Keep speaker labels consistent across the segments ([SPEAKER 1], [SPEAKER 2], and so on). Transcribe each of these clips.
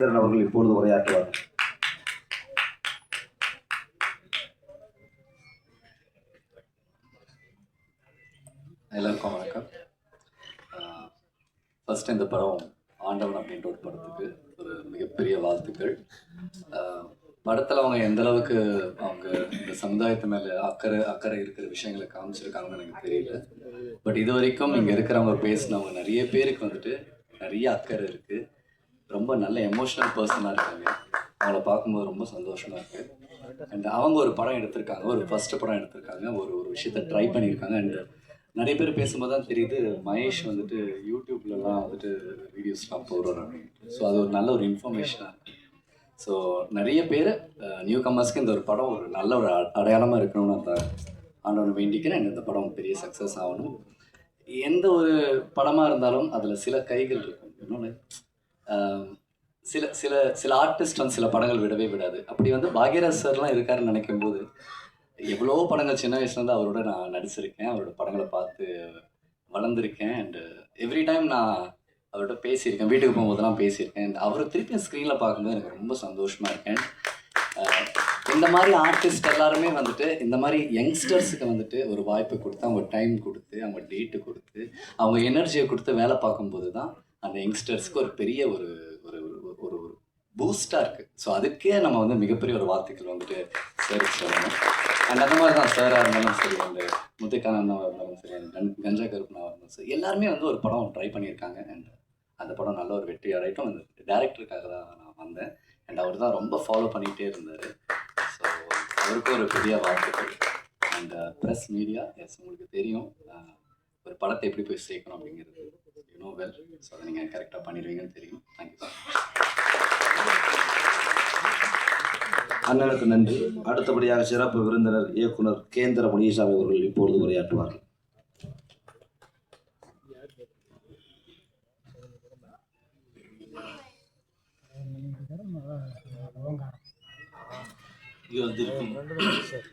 [SPEAKER 1] அவர்கள் இப்பொழுது உரையாற்றுவார்.
[SPEAKER 2] எல்லாருக்கும் வணக்கம். ஃபர்ஸ்ட் இந்த படம் ஆண்டவன் அப்படின்ற ஒரு படத்துக்கு ஒரு மிகப்பெரிய வாழ்த்துக்கள். படத்தில் அவங்க எந்த அளவுக்கு அவங்க இந்த சமுதாயத்து மேலே அக்கறை இருக்கிற விஷயங்களை காமிச்சிருக்காங்கன்னு எனக்கு தெரியல. பட் இது வரைக்கும் இங்கே இருக்கிறவங்க பேசினவங்க நிறைய பேருக்கு வந்துட்டு நிறைய அக்கறை இருக்குது. ரொம்ப நல்ல எமோஷ்னல் பர்சனாக இருக்காங்க. அவங்கள பார்க்கும்போது ரொம்ப சந்தோஷமாக இருக்குது. அண்ட் அவங்க ஒரு படம் எடுத்திருக்காங்க, ஒரு ஃபஸ்ட்டு படம் எடுத்திருக்காங்க, ஒரு விஷயத்தை ட்ரை பண்ணியிருக்காங்க. அண்ட் நிறைய பேர் பேசும்போது தான் தெரியுது மகேஷ் வந்துட்டு யூடியூப்லலாம் வந்துட்டு வீடியோஸ்லாம் போடுறாரு அப்படின்ட்டு. ஸோ அது ஒரு நல்ல ஒரு இன்ஃபர்மேஷனாக இருக்குது. ஸோ நிறைய பேர் நியூ கம்மர்ஸ்க்கு இந்த ஒரு படம் ஒரு நல்ல ஒரு அடையாளமாக இருக்கணும்னு அந்த ஆண்டவனை வேண்டிக்கிறேன். இந்த படம் பெரிய சக்ஸஸ் ஆகணும். எந்த ஒரு படமாக இருந்தாலும் அதில் சில கைகள் இருக்கும். இன்னொன்று சில சில சில ஆர்டிஸ்ட் வந்து சில படங்கள் விடவே விடாது. அப்படி வந்து பாக்யராஜ் சார்லாம் இருக்காருன்னு நினைக்கும் போது எவ்வளோ படங்கள் சின்ன வயசுலேருந்து அவரோட நான் நடிச்சிருக்கேன், அவரோட படங்களை பார்த்து வளர்ந்துருக்கேன். அண்டு எவ்ரி டைம் நான் அவரோட பேசியிருக்கேன், வீட்டுக்கு போகும்போதெல்லாம் பேசியிருக்கேன். அண்ட் அவரை திருப்பி ஸ்க்ரீனில் பார்க்கும்போது எனக்கு ரொம்ப சந்தோஷமாக இருக்கேன். இந்த மாதிரி ஆர்டிஸ்ட் எல்லாருமே வந்துட்டு இந்த மாதிரி யங்ஸ்டர்ஸுக்கு வந்துட்டு ஒரு வாய்ப்பு கொடுத்து, அவங்க டைம் கொடுத்து, அவங்க டேட்டு கொடுத்து, அவங்க எனர்ஜியை கொடுத்து வேலை பார்க்கும்போது தான் அந்த யங்ஸ்டர்ஸ்க்கு ஒரு பெரிய ஒரு ஒரு ஒரு பூஸ்டாக இருக்குது. ஸோ அதுக்கே நம்ம வந்து மிகப்பெரிய ஒரு வார்த்தைகள் வந்துட்டு சரி சொல்லணும். அண்ட் அந்த மாதிரி தான் சாராக இருந்தாலும் சரி, அந்த முத்துக்கானன்னாக இருந்தாலும் சரி, கஞ்சா கருப்புனாக இருந்தாலும் சரி, எல்லாருமே வந்து ஒரு படம் ட்ரை பண்ணியிருக்காங்க. அண்ட் அந்த படம் நல்ல ஒரு வெற்றி அடையட்டும். அந்த டேரக்டருக்காக தான் நான் வந்தேன். அண்ட் அவர் தான் ரொம்ப ஃபாலோ பண்ணிகிட்டே இருந்தார். ஸோ அவருக்கும் ஒரு பெரிய வாழ்த்துக்கள். அண்ட் ப்ரெஸ் மீடியா, எஸ் உங்களுக்கு தெரியும் ஒரு படத்தை எப்படி போய் சேர்க்கணும் அப்படிங்கிறது யூனோ வெல். ஸோ அதை நீங்கள் கரெக்டாக பண்ணிடுவீங்கன்னு தெரியும். Thank you so much.
[SPEAKER 1] அண்ணனுக்கு நன்றி. அடுத்தபடியாக சிறப்பு விருந்தினர் இயக்குனர் கேந்திர முனிசாமி அவர்கள் இப்பொழுது உரையாற்றுவார்கள்.
[SPEAKER 3] இங்கே வந்திருக்கும்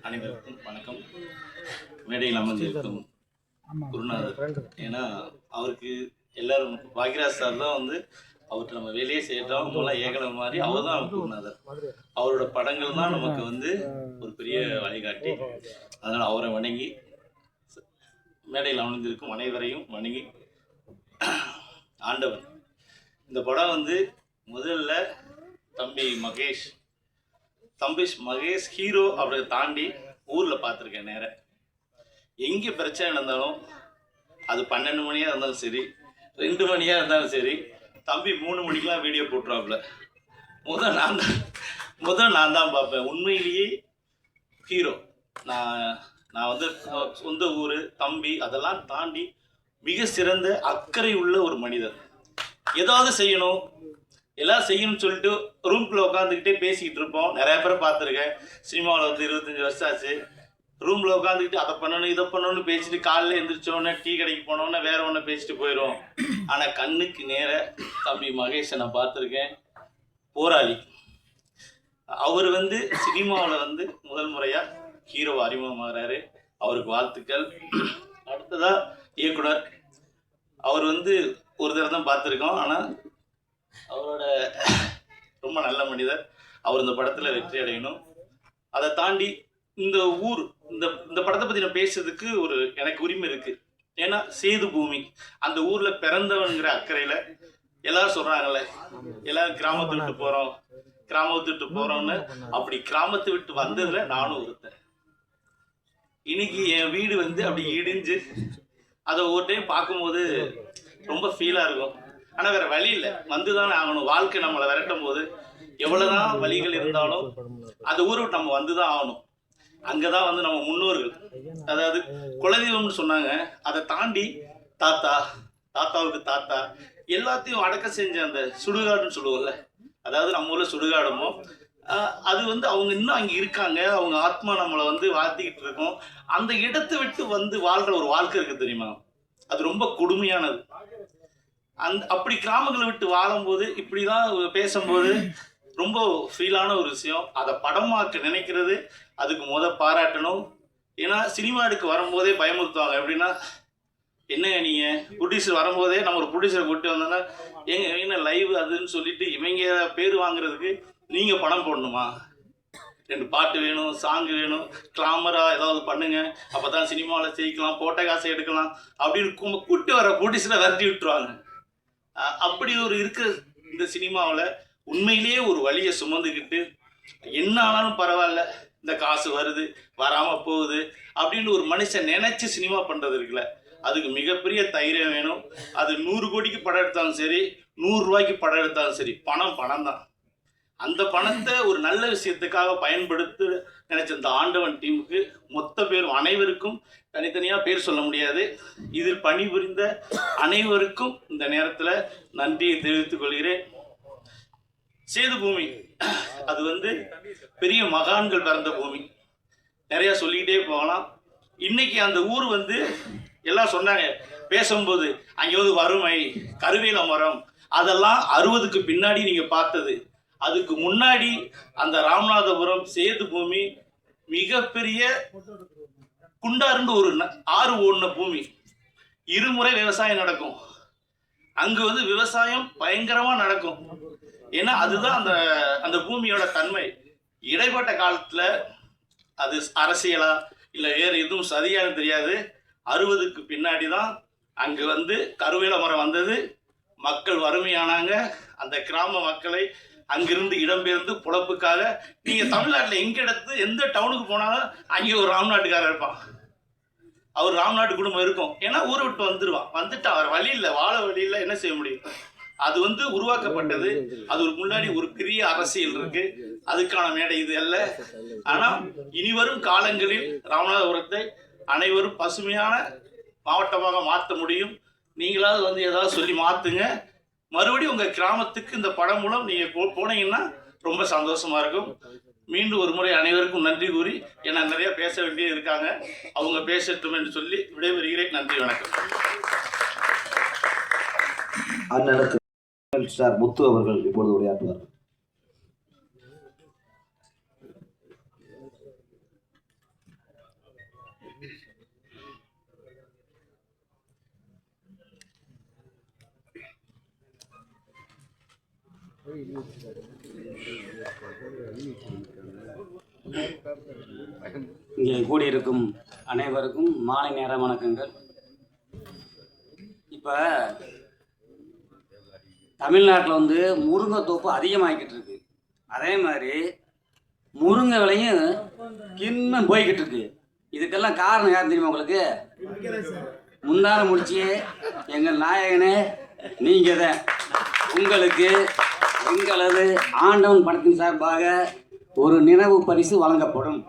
[SPEAKER 3] அனைவருக்கும் வணக்கம். மேடையில் அமர்ந்திருக்கும் குருநாதர், ஏன்னா அவருக்கு எல்லாரும் பாக்யராஜ் சார் தான் வந்து அவர்கிட்ட நம்ம வேலையே செய்யறோம் மூலம் ஏகலை மாதிரி அவர் தான் குருநாதர். அவரோட படங்கள் தான் நமக்கு வந்து ஒரு பெரிய வழிகாட்டி. அதனால் அவரை வணங்கி மேடையில் அமர்ந்திருக்கும் அனைவரையும் வணங்கி, ஆண்டவன் இந்த படம் வந்து முதல்ல தம்பி மகேஷ் ஹீரோ அவரை தாண்டி ஊரில் பார்த்துருக்கேன். நேரம் எங்கே பிரச்சனை இருந்தாலும் அது 12 மணியாக இருந்தாலும் சரி, 2 மணியாக இருந்தாலும் சரி, தம்பி 3 மணிக்கெலாம் வீடியோ போட்டுருவாப்புல. முதல் நான் தான் பார்ப்பேன். உண்மையிலேயே ஹீரோ. நான் வந்து சொந்த ஊர் தம்பி அதெல்லாம் தாண்டி மிக சிறந்த அக்கறை உள்ள ஒரு மனிதர். ஏதாவது செய்யணும் எல்லாம் செய்யணும்னு சொல்லிட்டு ரூம்குள்ளே உட்காந்துக்கிட்டே பேசிக்கிட்டு இருப்போம். நிறைய பேரை பார்த்துருக்கேன். சினிமாவில் வந்து 25 வருஷம் ஆச்சு. ரூமில் உட்காந்துக்கிட்டு அதை பண்ணணும் இதை பண்ணணும்னு பேசிட்டு காலையில் எழுந்திரிச்சோன்னே டீ கடைக்கு போனோன்னே வேற ஒன்று பேசிட்டு போயிடும். ஆனால் கண்ணுக்கு நேர தம்பி மகேஷை நான் பார்த்துருக்கேன். போராளி. அவர் வந்து சினிமாவில் வந்து முதல் முறையாக ஹீரோ அறிமுகமாகறாரு. அவருக்கு வாழ்த்துக்கள். அடுத்ததாக இயக்குனர். அவர் வந்து ஒரு தடவை தான் பார்த்துருக்கோம். ஆனால் அவரோட ரொம்ப நல்ல மனிதர். அவர் இந்த படத்தில் வெற்றி அடையணும். அதை தாண்டி இந்த ஊர் இந்த படத்தை பற்றி நான் பேசுறதுக்கு எனக்கு உரிமை இருக்குது. ஏன்னா சேது பூமி, அந்த ஊரில் பிறந்தவனுங்கிற அக்கறையில் எல்லாரும் சொல்கிறாங்கல்ல, எல்லாரும் கிராமத்தை விட்டு போகிறோம்னு. அப்படி கிராமத்தை விட்டு வந்ததில் நானும் ஒருத்தன். இன்னைக்கு என் வீடு வந்து அப்படி இடிஞ்சு அதை ஒவ்வொரு டைம் பார்க்கும்போது ரொம்ப ஃபீலாக இருக்கும். ஆனால் வேற வழி இல்லை, வந்துதான் ஆகணும். வாழ்க்கை நம்மளை விரட்டும் போது எவ்வளோதான் வழிகள் இருந்தாலும் அந்த ஊரை விட்டு நம்ம வந்துதான் ஆகணும். அங்கதான் வந்து நம்ம முன்னோர்கள், அதாவது குலதெய்வம்னு சொன்னாங்க. அதை தாண்டி தாத்தாவுக்கு தாத்தா எல்லாத்தையும் அடக்க செஞ்ச அந்த சுடுகாடுன்னு சொல்லுவோம்ல, அதாவது நம்ம ஊர்ல சுடுகாடுமோ அது வந்து அவங்க இன்னும் அங்கே இருக்காங்க. அவங்க ஆத்மா நம்மளை வந்து வாழ்த்திக்கிட்டு இருக்கோம். அந்த இடத்தை விட்டு வந்து வாழ்ற ஒரு வாழ்க்கை இருக்கு தெரியுமா, அது ரொம்ப கொடுமையானது. அப்படி கிராமங்களை விட்டு வாழும்போது இப்படிதான் பேசும்போது ரொம்ப ஃபீலான ஒரு விஷயம். அதை படமாக்க நினைக்கிறது அதுக்கு பாராட்டணும். ஏன்னா சினிமாவுக்கு வரும்போதே பயமுறுத்துவாங்க. எப்படின்னா என்னங்க நீங்கள் ப்ரொடியூசர் வரும்போதே நம்ம ஒரு ப்ரொடியூசரை கூப்பிட்டு வந்தோன்னா என்ன லைவ் அதுன்னு சொல்லிட்டு இவங்க பேர் வாங்குறதுக்கு நீங்கள் பணம் போடணுமா? 2 பாட்டு வேணும், சாங்கு வேணும், கிளாமராக ஏதாவது பண்ணுங்க, அப்போ தான் சினிமாவில் ஜெயிக்கலாம், போட்ட காசை எடுக்கலாம் அப்படின்னு கூப்பிட்டு வர ப்ரொடியூசரை விரட்டி விட்டுருவாங்க. அப்படி ஒரு இருக்கிற இந்த சினிமாவில் உண்மையிலேயே ஒரு வழியை சுமந்துக்கிட்டு என்ன ஆனாலும் பரவாயில்ல, இந்த காசு வருது வராமல் போகுது அப்படின்னு ஒரு மனுஷன் நினச்சி சினிமா பண்ணுறது இருக்குல்ல, அதுக்கு மிகப்பெரிய தைரியம் வேணும். அது 100 கோடிக்கு படம் எடுத்தாலும் சரி, 100 ரூபாய்க்கு படம் எடுத்தாலும் சரி, பணம் தான். அந்த பணத்தை ஒரு நல்ல விஷயத்துக்காக பயன்படுத்த நினைச்ச இந்த ஆண்டவன் டீமுக்கு மொத்த பேரும் அனைவருக்கும் தனித்தனியாக பேர் சொல்ல முடியாது, இதில் பணிபுரிந்த அனைவருக்கும் இந்த நேரத்தில் நன்றியை தெரிவித்துக் கொள்கிறேன். சேது பூமி அது பெரிய மகான்கள் பிறந்த பூமி, நிறையா சொல்லிக்கிட்டே போகலாம். இன்னைக்கு அந்த ஊர் எல்லாம் சொன்னாங்க பேசும்போது, அங்கே வறுமை, கருவேல மரம், அதெல்லாம் 60க்கு பின்னாடி நீங்கள் பார்த்தது. அதுக்கு முன்னாடி அந்த ராமநாதபுரம் சேது பூமி மிகப்பெரிய குண்டாருன்னு ஒரு ஆறு ஓடின பூமி. இருமுறை விவசாயம் நடக்கும் அங்கு, விவசாயம் பயங்கரமாக நடக்கும். ஏன்னா அதுதான் அந்த பூமியோட தன்மை. இடைப்பட்ட காலத்தில் அது அரசியலா இல்லை வேறு எதுவும் சரியாக தெரியாது. 60க்கு பின்னாடி தான் அங்கே கருவேல மரம் வந்தது, மக்கள் வறுமையானாங்க. அந்த கிராம மக்களை அங்கிருந்து இடம்பெயர்ந்து பொழப்புக்காக, நீங்கள் தமிழ்நாட்டில் எந்த டவுனுக்கு போனாலும் அங்கே ஒரு ராம்நாட்டுக்காரர் இருப்பான், அவர் ராம்நாட்டு குடும்பம் இருக்கும். ஏன்னா ஊரை விட்டு வந்துட்டு அவர் வழி இல்லை, வாழ வழி இல்லை, என்ன செய்ய முடியும்? அது உருவாக்கப்பட்டது. அது முன்னாடி ஒரு பெரிய அரசியல் இருக்கு, அதுக்கான மேடை இது அல்ல. ஆனால் இனி வரும் காலங்களில் ராமநாதபுரத்தை அனைவரும் பசுமையான மாவட்டமாக மாற்ற முடியும். நீங்களாவது ஏதாவது சொல்லி மாற்றுங்க. மறுபடியும் உங்கள் கிராமத்துக்கு இந்த படம் மூலம் நீங்கள் போனீங்கன்னா ரொம்ப சந்தோஷமாக இருக்கும். மீண்டும் ஒரு முறை அனைவருக்கும் நன்றி கூறி, ஏன்னா நிறைய பேச வேண்டியது இருக்காங்க, அவங்க பேசட்டும் என்று சொல்லி விடைபெறுகிறேன். நன்றி, வணக்கம்.
[SPEAKER 1] அண்ணனுக்கு ஸ்டார் முத்து அவர்கள் இப்பொழுது உரையாற்றுவார்.
[SPEAKER 4] இங்கே கூடியிருக்கும் அனைவருக்கும் மாலை நேர வணக்கங்கள். இப்போ தமிழ்நாட்டில் முருங்கைத்தோப்பு அதிகமாகிக்கிட்டு இருக்கு. அதே மாதிரி முருங்கை விலையும் கிண்ணம் போய்கிட்டு இருக்கு. இதுக்கெல்லாம் காரணம் யார் தெரியுமா உங்களுக்கு? முந்தான முடிச்சியே எங்கள் நாயகனே நீங்கள் தான். உங்களுக்கு எங்களது ஆண்டவன் படத்தின் சார்பாக ஒரு நினைவு பரிசு வழங்கப்படும்.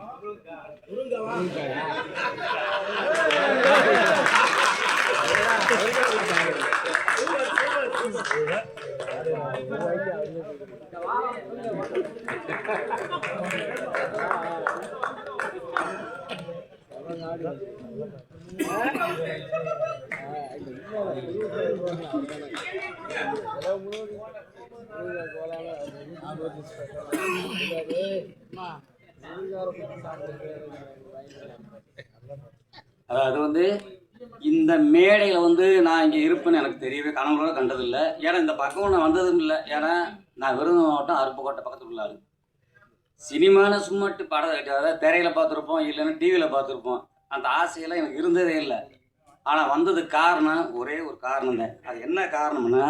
[SPEAKER 4] அதாவது இந்த மேடையில் நான் இங்கே இருப்பேன்னு எனக்கு தெரியவே கனவுல கண்டதில்லை. ஏன்னா இந்த பக்கம் நான் வந்ததும் இல்லை. ஏன்னா நான் விருதுநகர் மாவட்டம் அருப்புக்கோட்டை பக்கத்துக்குள்ள ஆளு. சினிமான சும்மாட்டு அதாவது திரையில் பார்த்துருப்போம், இல்லைன்னா டிவியில் பார்த்துருப்போம். அந்த ஆசையெல்லாம் எனக்கு இருந்ததே இல்லை. ஆனால் வந்ததுக்கு காரணம் ஒரே ஒரு காரணம் தான். அது என்ன காரணம்னா,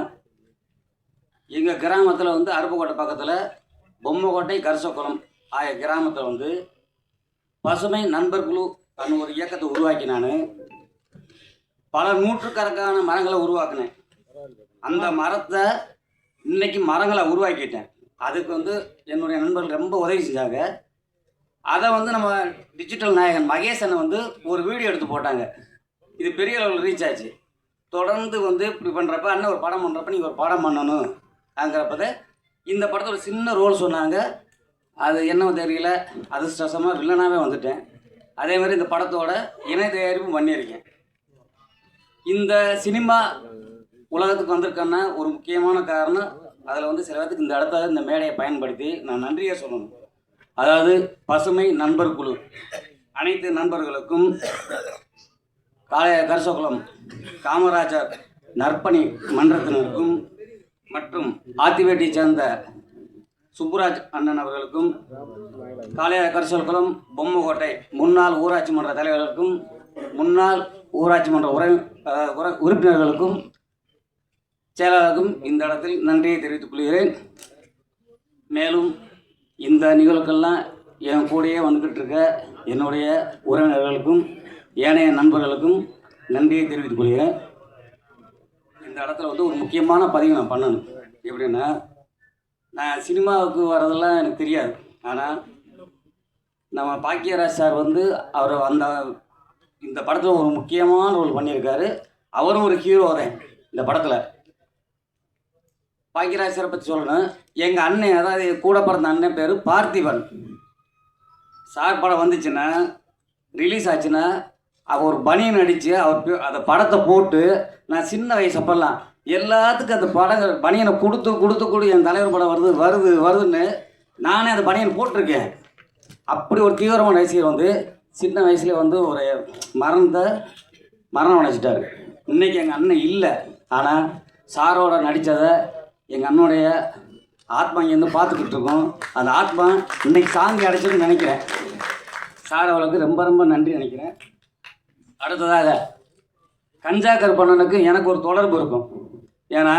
[SPEAKER 4] எங்கள் கிராமத்தில் அருப்புக்கோட்டை பக்கத்தில் பொம்மைக்கோட்டை கரிசக்குளம் ஆகிய கிராமத்தில் பசுமை நண்பர் குழு அன்னு ஒரு இயக்கத்தை உருவாக்கி நான் பல நூற்றுக்கணக்கான மரங்களை உருவாக்கினேன். அந்த மரத்தை இன்னைக்கு மரங்களை உருவாக்கிட்டேன். அதுக்கு என்னுடைய நண்பர்கள் ரொம்ப உதவி செஞ்சாங்க. அதை நம்ம டிஜிட்டல் நாயகன் மகேசனை ஒரு வீடியோ எடுத்து போட்டாங்க. இது பெரிய லெவலில் ரீச் ஆச்சு. தொடர்ந்து இப்படி பண்ணுறப்ப அண்ணன் ஒரு படம் பண்ணுறப்ப நீங்கள் ஒரு படம் பண்ணணும் அங்கிறப்பத இந்த படத்தோட சின்ன ரோல் சொன்னாங்க. அது என்ன தெரியல, அதிர்ஷ்டவசமாக வில்லனாகவே வந்துட்டேன். அதே மாதிரி இந்த படத்தோட இணை தயாரிப்பும் பண்ணியிருக்கேன். இந்த சினிமா உலகத்துக்கு வந்திருக்கேன்னா ஒரு முக்கியமான காரணம், அதில் சில பேருக்கு இந்த இடத்துல இந்த மேடையை பயன்படுத்தி நான் நன்றியை சொல்லணும். அதாவது பசுமை நண்பர் குழு அனைத்து நண்பர்களுக்கும் காளைய கரிசோக்குளம் காமராஜர் நற்பணி மன்றத்தினருக்கும் மற்றும் ஆத்திவேட்டியை சேர்ந்த சுப்புராஜ் அண்ணன் அவர்களுக்கும், காளைய கரிசோக்குளம் பொம்மக்கோட்டை முன்னாள் ஊராட்சி மன்ற தலைவர்களுக்கும் முன்னாள் ஊராட்சி மன்ற உறுப்பினர்களுக்கும் செயலாளருக்கும் இந்த இடத்தில் நன்றியை தெரிவித்துக் கொள்கிறேன். மேலும் இந்த நிகழ்வுக்கெல்லாம் என் கூடயே வந்துக்கிட்டு இருக்க என்னுடைய உறவினர்களுக்கும் ஏனைய நண்பர்களுக்கும் நன்றியை தெரிவித்துக் கொள்கிறேன். இந்த இடத்துல வந்து ஒரு முக்கியமான பதிவு நான் பண்ணணும். எப்படின்னா, நான் சினிமாவுக்கு வரதெல்லாம் எனக்கு தெரியாது. ஆனால் நம்ம பாக்கியராஜ் சார் வந்து அவர் இந்த படத்தில் ஒரு முக்கியமான ரோல் பண்ணியிருக்காரு. அவரும் ஒரு ஹீரோ தான் இந்த படத்தில். பாக்கியராஜ் சாரை பற்றி சொல்லணும். எங்கள் அண்ணன், அதாவது கூட பிறந்த அண்ணன் பேர் பார்த்திபன். சார் படம் வந்துச்சுன்னா, ரிலீஸ் ஆச்சுன்னா, அவர் ஒரு பனியன் அடித்து அந்த படத்தை போட்டு, நான் சின்ன வயசப்பெல்லாம் எல்லாத்துக்கும் அந்த படங்கள் பனியனை கொடுத்து என் தலைவர் படம் வருதுன்னு நானே அந்த பனியன் போட்டிருக்கேன். அப்படி ஒரு தீவிரமான ரசிகர் வந்து சின்ன வயசுலேயே வந்து ஒரு மரணம் அடைச்சிட்டாரு. இன்றைக்கி எங்கள் அண்ணன் இல்லை. ஆனால் சாரோட நடித்ததை எங்கள் அண்ணனுடைய ஆத்மா இங்கேருந்து பார்த்துக்கிட்டு இருக்கோம். அந்த ஆத்மா இன்றைக்கி சாந்தி அடைச்சதுன்னு நினைக்கிறேன். சார் அவளுக்கு ரொம்ப ரொம்ப நன்றி நினைக்கிறேன். அடுத்ததாக கஞ்சா கருப்பண்ணனுக்கு எனக்கு ஒரு தொடர்பு இருக்கும். ஏன்னா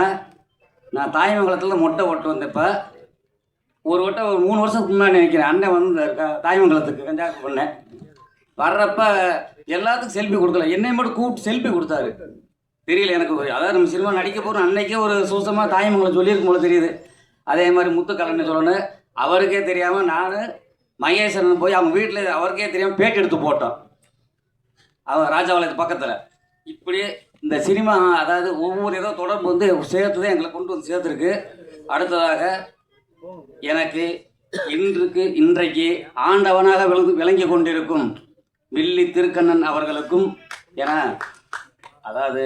[SPEAKER 4] நான் தாய்மங்கலத்தில் மொட்டை ஓட்டு வந்தப்போ ஒரு 3 வருஷத்துக்கு முன்னாடி நினைக்கிறேன், அண்ணன் வந்து தாய்மங்கலத்துக்கு கஞ்சா கருப்பண்ணேன் வர்றப்ப எல்லாத்துக்கும் செல்ஃபி கொடுக்கல, என்னை மட்டும் கூப்பிட்டு செல்ஃபி கொடுத்தாரு. தெரியல எனக்கு. அதாவது நம்ம சினிமா நடிக்க போகிறோம் அன்னைக்கே ஒரு சூசமாக தாய்மங்கலம் சொல்லியிருக்கும் போல தெரியுது. அதே மாதிரி முத்துக்கலன்னு சொல்லணும், அவருக்கே தெரியாமல் நான் மகேஸ்வரன் போய் அவங்க வீட்டில் அவருக்கே தெரியாமல் பேட்டி எடுத்து போட்டோம். அவர் ராஜாபாளையத்து பக்கத்தில். இப்படி இந்த சினிமா, அதாவது ஒவ்வொரு ஏதோ தொடர்பு வந்து சேர்த்து தான் எங்களை கொண்டு வந்து சேர்த்துருக்கு. அடுத்ததாக எனக்கு இன்றைக்கு ஆண்டவனாக விளங்கி கொண்டிருக்கும் வில்லி திருக்கண்ணன் அவர்களுக்கும், ஏன்னா அதாவது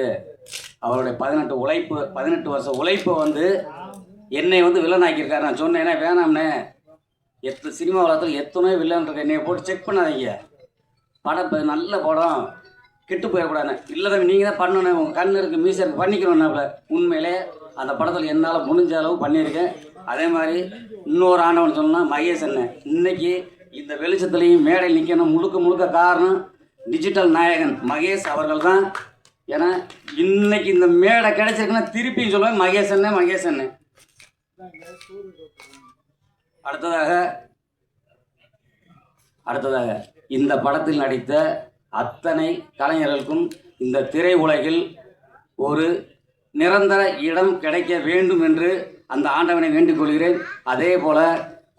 [SPEAKER 4] அவருடைய 18 வருஷ உழைப்பை வந்து என்னை வந்து வில்லனாக்கியிருக்காரு. நான் சொன்னேன்னா வேணாம்னே, சினிமா உலகத்தில் எத்தனையோ வில்லன் இருக்க, என்னையை போட்டு செக் பண்ணாதீங்க, படம் நல்ல படம் கெட்டு போயிடக்கூடாது. இல்லை தம்பி நீங்கள் தான் பண்ணணும், உங்கள் கண்ணு இருக்குது மீசை இருக்குது பண்ணிக்கணும்னாப்புல. உண்மையிலே அந்த படத்தில் என்னால் முடிஞ்ச அளவு பண்ணியிருக்கேன். அதே மாதிரி இன்னொரு ஆண்டவன் சொன்னால் மகேஷ் அண்ணன் இன்றைக்கி இந்த வெளிச்சத்துலேயும் மேடையில் நிற்கணும் முழுக்க காரணம் டிஜிட்டல் நாயகன் மகேஷ் அவர்கள் தான். ஏன்னா இன்னைக்கு இந்த மேடை கிடைச்சிருக்குன்னா திருப்பியும் சொல்லுவேன் மகேஷ் அண்ணன். அடுத்ததாக இந்த படத்தில் நடித்த அத்தனை கலைஞர்களுக்கும் இந்த திரை உலகில் ஒரு நிரந்தர இடம் கிடைக்க வேண்டும் என்று அந்த ஆண்டவனை வேண்டிக் கொள்கிறேன். அதே போல்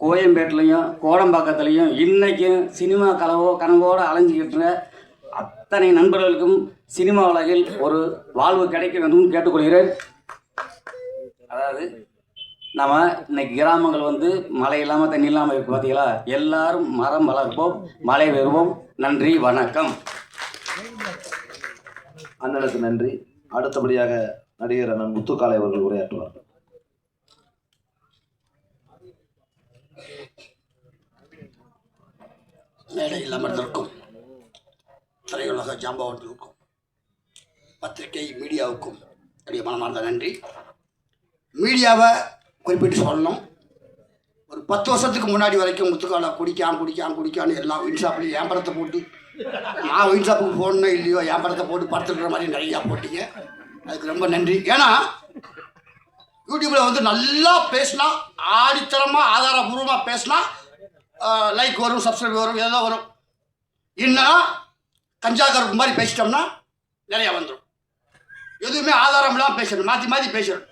[SPEAKER 4] கோயம்பேட்டிலையும் கோடம்பாக்கத்துலேயும் இன்றைக்கும் சினிமா கனவோடு அலைஞ்சிக்கிட்டு அத்தனை நண்பர்களுக்கும் சினிமா உலகில் ஒரு வாழ்வு கிடைக்க வேண்டும் கேட்டுக்கொள்கிறேன். அதாவது நம்ம இன்னைக்கு கிராமங்கள் வந்து மழை இல்லாமல் தண்ணி இல்லாமல் இருக்குது பார்த்தீங்களா. எல்லாரும் மரம் வளர்ப்போம், மழை பெறுவோம். நன்றி, வணக்கம்.
[SPEAKER 1] அண்ணனுக்கு நன்றி. அடுத்தபடியாக நடிகர் அண்ணன் முத்துக்காளை அவர்கள் உரையாற்றுவார்.
[SPEAKER 5] மேடையில் அமர்ந்திருக்கும் திரையுலக ஜாம்பவர்களுக்கும் பத்திரிகை மீடியாவுக்கும் என்னுடைய மனமார்ந்த நன்றி. மீடியாவை குறிப்பிட்டு சொல்லணும். ஒரு 10 வருஷத்துக்கு முன்னாடி வரைக்கும் முத்துக்காலை குடிக்கான்னு எல்லா ஒயின் ஷாப்லையும் என் படத்தை போட்டு, நான் ஒயின் ஷாப்புக்கு போடணும் இல்லையோ என் படத்தை போட்டு படுத்துக்கிற மாதிரி நிறையா போட்டிங்க. அதுக்கு ரொம்ப நன்றி. ஏன்னா யூடியூப்பில் வந்து நல்லா பேசினா, ஆடித்தரமாக ஆதாரபூர்வமாக பேசினா லைக் வரும், சப்ஸ்கிரைப் வரும், எதோ வரும். இன்னும் கஞ்சா கருப்பு மாதிரி பேசிட்டோம்னா நிறையா வந்துடும். எதுவுமே ஆதாரம் இல்லாமல் பேசணும், மாற்றி பேசணும்.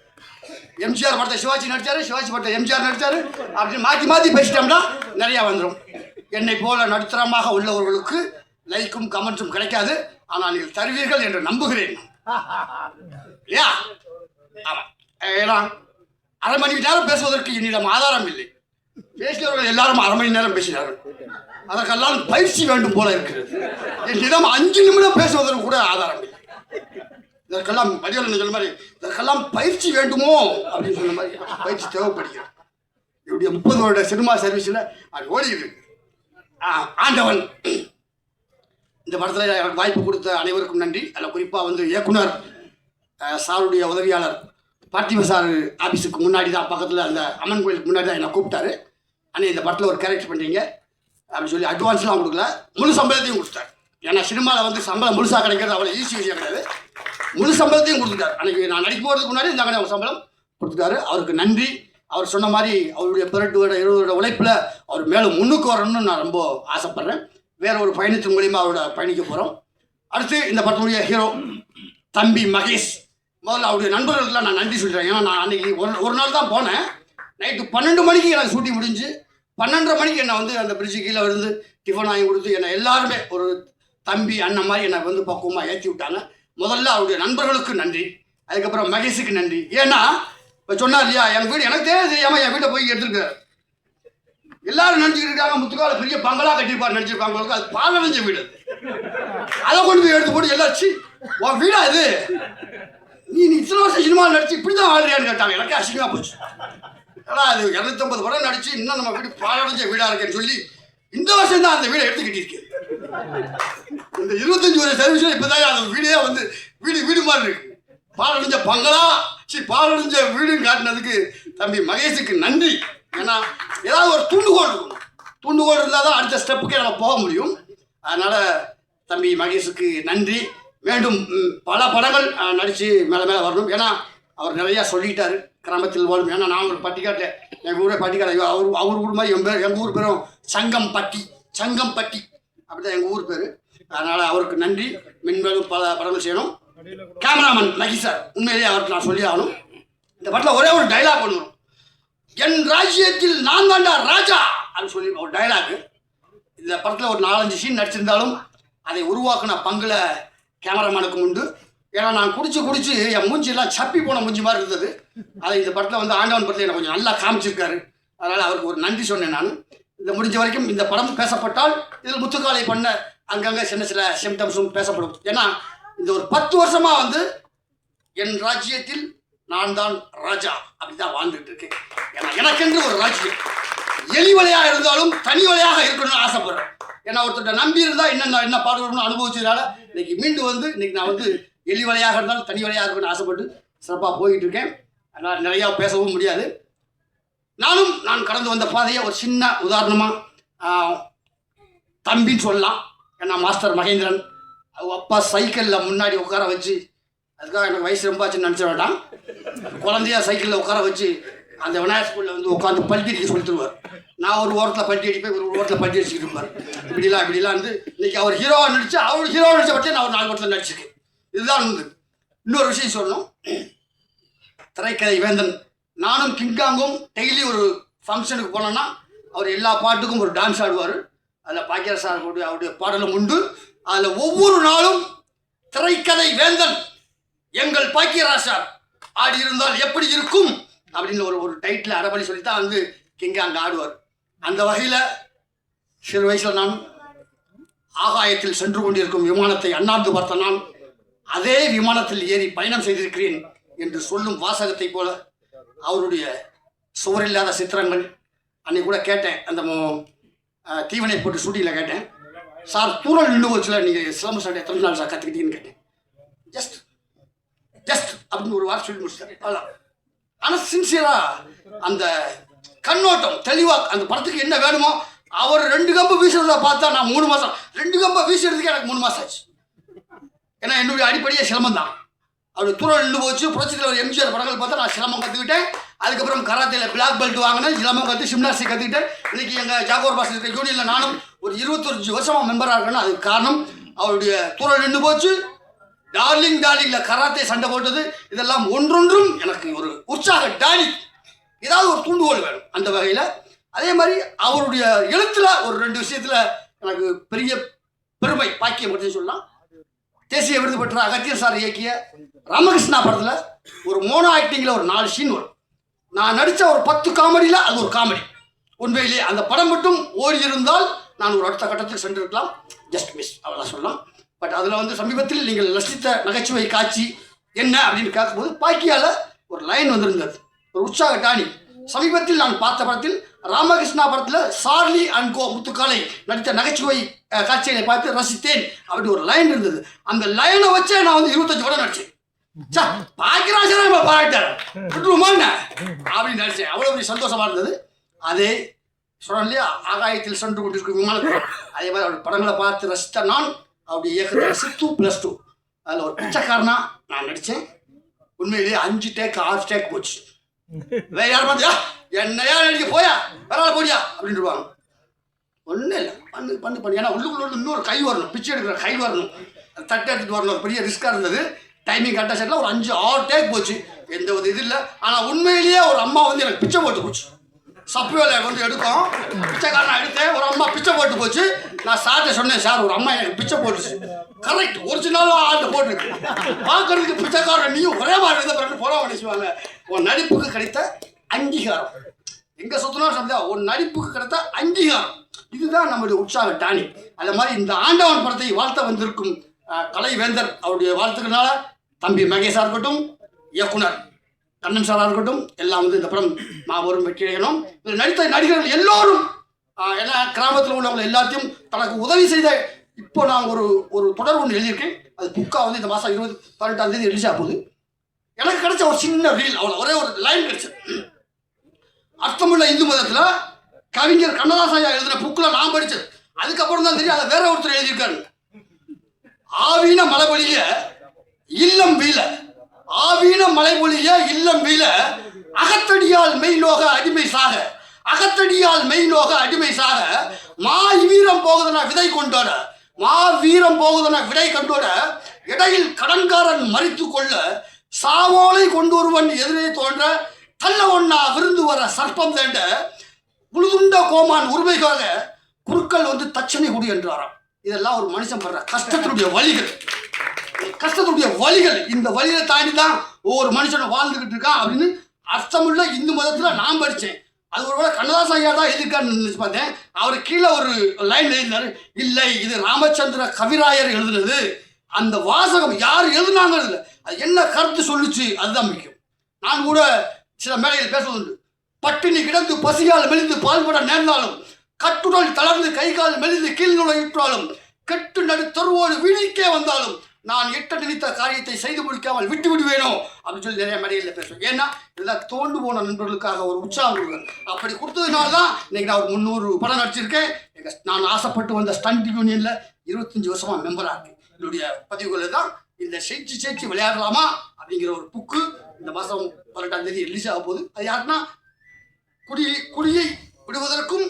[SPEAKER 5] எம்ஜிஆர் படத்தை சிவாஜி நடித்தார், சிவாஜி படத்தை எம்ஜிஆர் நடித்தார் அப்படின்னு மாற்றி பேசிட்டோம்னா நிறையா வந்துடும். என்னை போல நடுத்தரமாக உள்ளவர்களுக்கு லைக்கும் கமெண்ட்ஸும் கிடைக்காது. ஆனால் நீங்கள் தருவீர்கள் என்று நம்புகிறேன். இல்லையா? ஆமாம். ஏன்னா அரை மணி நேரம் பேசுவதற்கு என்னிடம் ஆதாரம் இல்லை. பேசியவர்கள் எல்லாரும் அரை மணி நேரம் பேசினார்கள். அதற்கெல்லாம் பயிற்சி வேண்டும் போல இருக்கிறது. என்னிடம் 5 நிமிடம் பேசுவதற்கு கூட ஆதாரம் இல்லை. இதற்கெல்லாம் பதில் சொன்ன மாதிரி இதற்கெல்லாம் பயிற்சி வேண்டுமோ அப்படின்னு சொன்ன மாதிரி பயிற்சி தேவைப்படுகிறது. என்னுடைய 30 வருட சினிமா சர்வீஸில் அது ஓடிது. ஆண்டவன் இந்த படத்தில் எனக்கு வாய்ப்பு கொடுத்த அனைவருக்கும் நன்றி. அதில் குறிப்பாக வந்து இயக்குனர் சாருடைய உதவியாளர் பார்த்திப சார் ஆஃபீஸுக்கு முன்னாடி தான், பக்கத்தில் அந்த அம்மன் கோயிலுக்கு முன்னாடி தான் என்னை கூப்பிட்டாரு. ஆனால் இந்த படத்தில் ஒரு கேரக்டர் பண்ணுறீங்க அப்படின்னு சொல்லி அட்வான்ஸ்லாம் கொடுக்கல, முழு சம்பளத்தையும் கொடுத்தாரு. ஏன்னா சினிமாவில் வந்து சம்பளம் முழுசாக கிடைக்கிறது அவ்வளோ ஈஸி விஷயம் கிடையாது. முழு சம்பளத்தையும் கொடுத்துட்டாரு. அன்றைக்கி நான் நடிக்க போகிறதுக்கு முன்னாடி இந்த அவர் சம்பளம் கொடுத்துட்டாரு. அவருக்கு நன்றி. அவர் சொன்ன மாதிரி அவருடைய 18 வருட 20 வருட உழைப்பில் அவர் மேலும் முன்னுக்கு வரணும்னு நான் ரொம்ப ஆசைப்பட்றேன். வேற ஒரு பயணத்தின் மூலிமா அவரோட பயணிக்க போகிறோம். அடுத்து இந்த படத்துடைய ஹீரோ தம்பி மகேஷ். முதல்ல அவருடைய நண்பர்களுக்கெல்லாம் நான் நன்றி சொல்கிறேன். ஏன்னா நான் அன்றைக்கி ஒரு நாள் தான் போனேன். நைட்டு 12 மணிக்கு எனக்கு ஷூட்டிங் முடிஞ்சு 12:30 மணிக்கு என்னை வந்து அந்த பிரிட்ஜு கீழே இருந்து டிஃபன் வாங்கி கொடுத்து என்னை எல்லாருமே ஒரு தம்பி அண்ணன் மாதிரி என்னை வந்து பக்குவமாக ஏற்றி விட்டாங்க. முதல்ல அவருடைய நண்பர்களுக்கு நன்றி. அதுக்கப்புறம் மகேஷுக்கு நன்றி. ஏன்னா இப்போ சொன்னார் இல்லையா, என் வீடு எனக்கு தெரியாமல் என் வீட்டை போய் எடுத்துருக்காரு. எல்லாரும் நினச்சிக்கிட்டு இருக்காங்க முத்துக்கால பெரிய பங்களா கட்டியிருப்பார் நினச்சிருப்பாங்களுக்கு. அது பாலடைஞ்ச வீடு. அதை கொண்டு போய் எடுத்து போட்டு எல்லாச்சு உன் வீடா இது, நீ இத்தனை வருஷம் சினிமாவில் நடிச்சு இப்படி தான் வாழ்றியான்னு கேட்டாங்க. எனக்கு அசிங்கமாக போச்சு. ஆனால் அது 250 படம் நடிச்சு இன்னும் நம்ம வீடு பாலடைஞ்ச வீடாக இருக்கேன்னு சொல்லி இந்த வருஷம் தான் அந்த வீடை எடுத்து கட்டியிருக்கேன். இந்த 25 வருஷம் சர்வீஸில் இப்போ தான் அந்த வீடே வந்து வீடு மாதிரி இருக்கு. பாலடைஞ்ச பங்களா பாலடைஞ்ச வீடுன்னு காட்டினதுக்கு தம்பி மகேஷுக்கு நன்றி. ஏன்னா ஏதாவது ஒரு தூண்டுகோல் இருக்கணும். தூண்டுகோல் இருந்தால் தான் அடுத்த ஸ்டெப்புக்கே நம்ம போக முடியும். அதனால் தம்பி மகேஷுக்கு நன்றி. மீண்டும் பல படங்கள் நடித்து மேலே வரணும். ஏன்னா அவர் நிறையா சொல்லிட்டாரு கிராமத்தில் வாழும். ஏன்னா நான் ஒரு பட்டிக்காட்டில் எங்கள் ஊரே பட்டிக்காடு. அவர் ஊர் மாதிரி எங்கள் ஊர் பேரும் சங்கம்பட்டி அப்படி தான் எங்கள் ஊர் பேர். அதனால் அவருக்கு நன்றி. மென்மேலும் பல படங்கள் செய்யணும். கேமராமேன் மகி சார், உண்மையிலேயே அவருக்கு நான் சொல்லி ஆகணும். இந்த படத்தில் ஒரே ஒரு டைலாக் ஒன்று வரும். என் ராஜ்யத்தில் நான் தாண்டா ராஜா அப்படின்னு சொல்லி ஒரு டைலாக். இந்த படத்தில் ஒரு 4-5 சீன் நடிச்சிருந்தாலும் அதை உருவாக்கின பங்குல கேமராமேனுக்கு உண்டு. ஏன்னா நான் குடிச்சு என் மூஞ்சியெல்லாம் சப்பி போன மூஞ்சி மாதிரி இருந்தது. அதை இந்த படத்தில் வந்து ஆண்டவன் படத்தில் எனக்கு கொஞ்சம் நல்லா காமிச்சிருக்காரு. அதனால் அவருக்கு ஒரு நன்றி சொன்னேன் நான். இந்த முடிஞ்ச வரைக்கும் இந்த படம் பேசப்பட்டால் இதில் முத்துக்காலை பண்ண அங்கங்கே சில சிம்டம்ஸும் பேசப்படும். ஏன்னா இந்த ஒரு 10 வருஷமாக வந்து என் ராஜ்யத்தில் நான் தான் ராஜா அப்படிதான் வாழ்ந்துட்டு இருக்கேன். ஏன்னா எனக்கென்று ஒரு ராஜ்யம் எலி வலையாக இருந்தாலும் தனி வலையாக இருக்கணும்னு ஆசைப்படுறேன். ஏன்னா ஒருத்தர் நம்பி இருந்தால் என்ன பாடுபடணும்னு அனுபவிச்சதுனால இன்னைக்கு மீண்டும் வந்து இன்னைக்கு நான் வந்து எலி வலையாக இருந்தாலும் தனி வலையாக இருக்கணும்னு ஆசைப்பட்டு சிறப்பாக போயிட்டு இருக்கேன். அதனால் நிறையா பேசவும் முடியாது. நான் கடந்து வந்த பாதையை ஒரு சின்ன உதாரணமாக தம்பின்னு சொல்லலாம். ஏன்னா மாஸ்டர் மகேந்திரன் அவங்க அப்பா சைக்கிளில் முன்னாடி உட்கார வச்சு, அதுக்காக எனக்கு வயசு ரொம்ப ஆச்சுன்னு நினச்ச வேண்டாம், குழந்தையா சைக்கிளில் உட்கார வச்சு அந்த விநாயகர் ஸ்கூலில் வந்து உட்காந்து பல்ட்டி அடிக்க சொல்லி தருவார். நான் ஒரு ஓரத்தில் பல்ட்டி அடிப்பேன், ஒரு ஓரத்தில் பல்ட்டி அடிச்சுக்கிட்டு இருப்பார். இப்படிலாம் வந்து இன்னைக்கு அவர் ஹீரோவாக நடிச்சு அவர் ஹீரோவாக நடிச்ச பற்றி நான் ஒரு 4 படத்தில் நடிச்சிருக்கேன். இதுதான் வந்து இன்னொரு விஷயம் சொல்லணும். திரைக்கதை வேந்தன் நானும் கிங்காங்கும் டெய்லி ஒரு ஃபங்க்ஷனுக்கு போனோன்னா அவர் எல்லா பாட்டுக்கும் ஒரு டான்ஸ் ஆடுவார். அதில் பாக்கியராஜ் சார் அவருடைய பாடலும் உண்டு. அதில் ஒவ்வொரு நாளும் திரைக்கதை வேந்தன் எங்கள் பாக்கியராஜ் சார் ஆடி இருந்தால் எப்படி இருக்கும் அப்படின்னு ஒரு டைட்டில் அரைபடி சொல்லித்தான் வந்து கிங்காங் ஆடுவார். அந்த வகையில் சிறு வயசில் நான் ஆகாயத்தில் சென்று கொண்டிருக்கும் விமானத்தை அண்ணாந்து பார்த்த நான் அதே விமானத்தில் ஏறி பயணம் செய்திருக்கிறேன் என்று சொல்லும் வாசகத்தை போல அவருடைய சுவரில்லாத சித்திரங்கள். அன்னைக்கு கூட கேட்டேன், அந்த தீவனை போட்டு ஷூட்டிங்கில் கேட்டேன், சார் தூரல் நின்று போச்சுல நீங்கள் சிலம்பு சட்டை எத்தனை நாள் சார் கற்றுக்கிட்டீங்கன்னு கேட்டேன். ஜஸ்ட் அப்படின்னு ஒரு வார்த்தை சொல்லி முடிச்சிட்டேன். அதான். ஆனால் சின்சியராக அந்த கண்ணோட்டம் தெளிவாக அந்த படத்துக்கு என்ன வேணுமோ அவர் 2 கம்பு வீசுறத பார்த்தா நான் 3 மாதம் 2 கம்பை வீசுறதுக்கு எனக்கு 3 மாதம் ஆச்சு. ஏன்னா என்னுடைய அடிப்படையே சிலம்பம் தான். அவர் தூரம் நின்று போச்சு. புரட்சியில் ஒரு எம்ஜிஆர் படங்கள் பார்த்தா நான் சிலம்பம் கற்றுக்கிட்டேன். அதுக்கப்புறம் கராத்தையில் பிளாக் பெல்ட் வாங்கினேன், சிலம்பம் கற்று ஜிம்னாஸ்டிக் கற்றுக்கிட்டேன். இன்றைக்கி எங்கள் ஜாகோர் பாஸ் இருக்கிற யூனியனில் நானும் ஒரு 25 வருஷமாக மெம்பராக இருக்கேன்னா அதுக்கு காரணம் அவருடைய தூரம் நின்று போச்சு, டார்லிங்கில் கராத்தே சண்டை போட்டது, இதெல்லாம் ஒன்றொன்றும் எனக்கு ஒரு உற்சாக டாலி. ஏதாவது ஒரு தூண்டுகோல் வேணும் அந்த வகையில். அதே மாதிரி அவருடைய எழுத்தில் ஒரு 2 விஷயத்தில் எனக்கு பெரிய பெருமை பாக்கியம் அப்படின்னு சொல்லலாம். தேசிய விருது பெற்ற அகத்தியர் சார் இயக்கிய ராமகிருஷ்ணா படத்தில் ஒரு மோனோ ஆக்டிங்கில் ஒரு 4 சீன் வரும். நான் நடித்த ஒரு 10 காமெடியில் அது ஒரு காமெடி. உண்மையிலே அந்த படம் மட்டும் ஓடி இருந்தால் நான் ஒரு அடுத்த கட்டத்துக்கு சென்றிருக்கலாம். ஜஸ்ட் மிஸ் அவ்வளோ சொல்லலாம். பட் அதில் வந்து சமீபத்தில் நீங்கள் ரசித்த நகைச்சுவை காட்சி என்ன அப்படின்னு கேட்கும்போது பாக்கியால் ஒரு லைன் வந்திருந்தது, ஒரு உற்சாக டானி. சமீபத்தில் நான் பார்த்த படத்தில் ராமகிருஷ்ணா படத்தில் சார்லி அண்ட் கோ முத்துக்காலை நடித்த நகைச்சுவை காட்சிகளை பார்த்து ரசித்தேன் அப்படி ஒரு லைன் இருந்தது. அந்த லைனை வச்சே நான் வந்து 25 படம் நடிச்சேன். பாக்கியராஜனை நம்ம பாராட்டார் விட்டுருமான்னு அப்படின்னு நினைச்சேன். அவ்வளோ பெரிய சந்தோஷமா இருந்தது. அதே சொல்றேன் இல்லையா, ஆகாயத்தில் சென்று கொண்டிருக்கும் விமானத்தில் அதே மாதிரி அவருடைய படங்களை பார்த்து ரசித்த நான் அப்படி இயக்கத்தில் சித்து +2 அதில் ஒரு பிச்சைக்காரனா நான் நடித்தேன். உண்மையிலேயே 5 டேக் 6 டேக் போச்சு. வேற யாரும் பார்த்தியா என்னையா நடிக்க போயா வேற போடியா அப்படின்ட்டுருவாங்க. ஒன்றும் இல்லை, பண்ணு ஏன்னா உள்ளுக்குள்ள இன்னொரு கை வரணும், பிச்சை எடுக்கிற கை வரணும், தட்டை எடுத்துகிட்டு வரணும். ஒரு பெரிய ரிஸ்காக இருந்தது. டைமிங் கரெக்டாக செட்டில் ஒரு 5-6 டேக் போச்சு. எந்த ஒரு இது இல்லை. ஆனால் உண்மையிலேயே ஒரு அம்மா வந்து எனக்கு பிச்சை போட்டு போச்சு. சப்பு வேலை வந்து எடுக்கும், பிச்சைக்காரன் எடுத்தேன். ஒரு அம்மா பிச்சை போட்டு போச்சு. நான் சார்ட்ட சொன்னேன், சார் ஒரு அம்மா எனக்கு பிச்சை போட்டுச்சு. கரெக்ட், ஒரிஜினலாக ஆள்கிட்ட போட்டுருக்கு. பார்க்கறதுக்கு பிச்சைக்காரன் நீயும் ஒரே மாதிரி இருந்த பிறகு போட நினைச்சுவாங்க. உன் நடிப்புக்கு கிடைத்த அங்கீகாரம் எங்கே சுற்றினா சொல்லியா, உன் நடிப்புக்கு கிடைத்த அங்கீகாரம் இதுதான் நம்முடைய உற்சாக டானி. அது மாதிரி இந்த ஆண்டவன் படத்தை வாழ்த்த வந்திருக்கும் கலைவேந்தர் அவருடைய வாழ்த்துக்கனால தம்பி மகேஷாக இருக்கட்டும், இயக்குனர் கண்ணன் சாராக இருக்கட்டும், எல்லாம் வந்து இந்த படம் மாபெரும் வெற்றி அடையணும். இதில் நடித்த நடிகர்கள் எல்லோரும் எல்லா கிராமத்தில் உள்ளவங்க எல்லாத்தையும் தனக்கு உதவி செய்த. இப்போ நான் ஒரு தொடர் ஒன்று எழுதியிருக்கேன். அது புக்கா வந்து இந்த மாதம் 18ஆம் தேதி ரிலீஸ் ஆக போகுது. எனக்கு கிடைச்ச ஒரு சின்ன ரீல், அவ்வளோ ஒரே ஒரு லைன் கிடைச்சது. அர்த்தமுள்ள இந்து மதத்தில் கவிஞர் கண்ணதாசன் எழுதின புக்கில் நான் படித்தது. அதுக்கப்புறம் தான் தெரியும் அதை வேற ஒருத்தர் எழுதியிருக்காரு. ஆவீன மலைபொழிய இல்லம் வீழ, ஆவீன மலைபொழிய இல்லம் வீழ, அகத்தடியால் மெய்நோக அடிமை சாக, அகத்தடியால் மெய்நோக அடிமை சாக, மா வீரம் போகுதன விதை கொண்டோட, மா வீரம் போகுதன விடை கண்டோட, இடையில் கடன்காரன் மறித்து கொள்ள, சாவோலை கொண்டு ஒருவன் எதிரே தோன்ற, தள்ள ஒன்னா விருந்து வர சர்ப்பம் தேண்ட, உழுதுண்ட கோமான் உரிமைக்காக குருக்கள் வந்து தட்சணை குடி என்றாராம். இதெல்லாம் ஒரு மனுஷன் படுற கஷ்டத்தினுடைய வழிகள், கஷ்டத்துடைய வழிகள். இந்த வழியை தாண்டி தான் ஒவ்வொரு மனுஷனும் வாழ்ந்துகிட்டு இருக்கான் அப்படின்னு அர்த்தமுள்ள இந்து மதத்தில் நான் படித்தேன். அது ஒருவேளை கண்ணதாசன் ஐயா தான் எழுதியிருக்காருன்னு நினச்சி பார்த்தேன். அவர் கீழே ஒரு லைன் எழுதினார், இல்லை இது ராமச்சந்திர கவிராயர் எழுதுனது. அந்த வாசகம் யார் எழுதுனாங்க இல்லை, அது என்ன கருத்து சொல்லுச்சு அதுதான் முக்கியம். நான் கூட சில மேடையில் பேசுவதுண்டு. பட்டினி கிடந்து பசியால் மெலிந்து பால்பட நேர்ந்தாலும், கட்டுடல் தளர்ந்து கை கால் மெலிந்து கீழ்நுழையிற்றாலும், கெட்டு நடு தொருவோடு விழிக்கே வந்தாலும், நான் எட்ட நினைத்த காரியத்தை செய்து முடிக்காமல் விட்டு விடுவேனோ அப்படின்னு சொல்லி நிறைய மேடைகளில் பேசுவேன். ஏன்னா இதெல்லாம் தோண்டு போன நண்பர்களுக்காக ஒரு உற்சாகம் கொடுக்குறேன். அப்படி கொடுத்ததுனால தான் இன்னைக்கு நான் ஒரு 300 படம் நடிச்சிருக்கேன். நான் ஆசைப்பட்டு வந்த ஸ்டண்ட் யூனியனில் 25 வருஷமாக மெம்பராக இருக்கேன். என்னுடைய பதிவுகளில் தான் இந்த சேர்ச்சி விளையாடலாமா அப்படிங்கிற ஒரு புக்கு இந்த மாதம் 18ஆம் தேதி ரிலீஸ் ஆக போகுது. அது யாருன்னா குடியை விடுவதற்கும்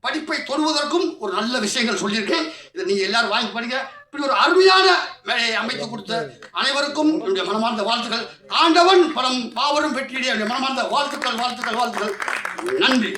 [SPEAKER 5] படிப்பை தொடுவதற்கும் ஒரு நல்ல விஷயங்கள் சொல்லியிருக்கேன். இதை நீங்கள் எல்லாரும் வாங்கி படிங்க. இப்படி ஒரு அருமையான வேலையை அமைத்து கொடுத்த அனைவருக்கும் என்னுடைய மனமார்ந்த வாழ்த்துக்கள். ஆண்டவன் படம் மாபெரும் வெற்றியுடைய என்னுடைய மனமார்ந்த வாழ்த்துக்கள். நன்றி.